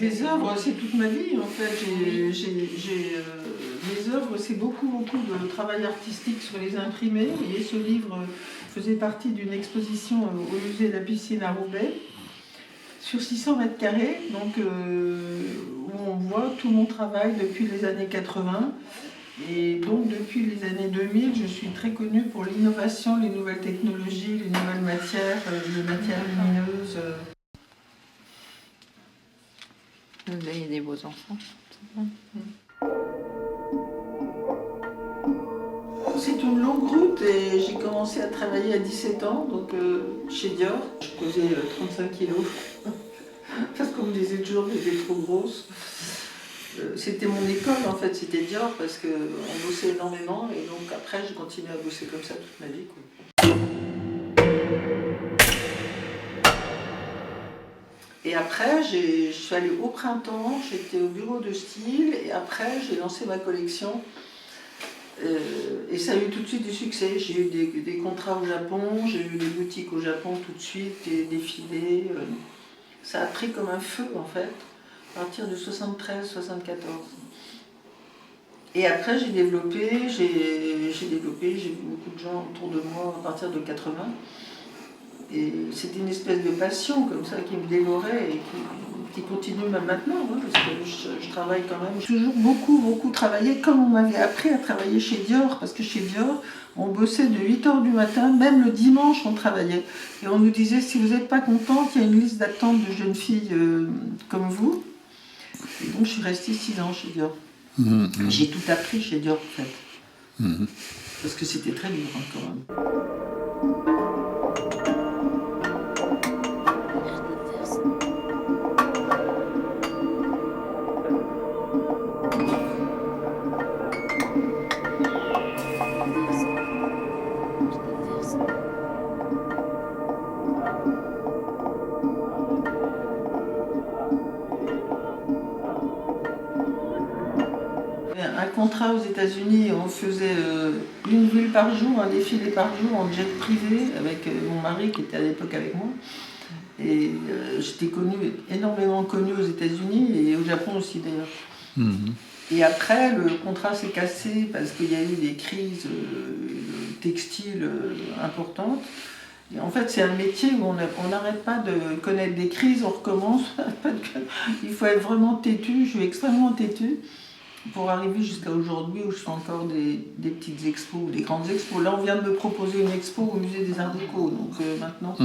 Mes œuvres, c'est toute ma vie en fait. Mes œuvres, c'est beaucoup de travail artistique sur les imprimés. Et ce livre faisait partie d'une exposition au musée de la Piscine à Roubaix, sur 600 mètres carrés, donc, où on voit tout mon travail depuis les années 80. Et donc depuis les années 2000, je suis très connue pour l'innovation, les nouvelles technologies, les nouvelles matières, les matières lumineuses. Vous avez des beaux enfants. C'est une longue route et j'ai commencé à travailler à 17 ans, donc chez Dior. Je pesais 35 kilos parce qu'on me disait toujours que j'étais trop grosse. C'était mon école en fait, c'était Dior parce qu'on bossait énormément et donc après j'ai continué à bosser comme ça toute ma vie, quoi. Et après, je suis allée au printemps, j'étais au bureau de style et après j'ai lancé ma collection. Et ça a eu tout de suite du succès. J'ai eu des contrats au Japon, j'ai eu des boutiques au Japon tout de suite, des défilés. Ça a pris comme un feu en fait, à partir de 73-74. Et après j'ai développé, j'ai vu beaucoup de gens autour de moi à partir de 80. Et c'était une espèce de passion comme ça qui me dévorait et qui continue même maintenant, hein, parce que je travaille quand même. J'ai toujours beaucoup travaillé comme on m'avait appris à travailler chez Dior, parce que chez Dior, on bossait de 8h du matin, même le dimanche on travaillait. Et on nous disait, si vous n'êtes pas contente, il y a une liste d'attente de jeunes filles comme vous. Et donc je suis restée 6 ans chez Dior. J'ai tout appris chez Dior en fait. Parce que c'était très dur hein, quand même. Un contrat aux États-Unis, on faisait une ville par jour, un défilé par jour en jet privé avec mon mari qui était à l'époque avec moi. Et j'étais énormément connue aux États-Unis et au Japon aussi d'ailleurs. Et après, le contrat s'est cassé parce qu'il y a eu des crises textiles importantes. Et en fait, c'est un métier où on n'arrête pas de connaître des crises, on recommence. Il faut être vraiment têtu, je suis extrêmement têtue. Pour arriver jusqu'à aujourd'hui où je fais encore des petites expos, des grandes expos. Là, on vient de me proposer une expo au musée des Arts Déco, donc maintenant.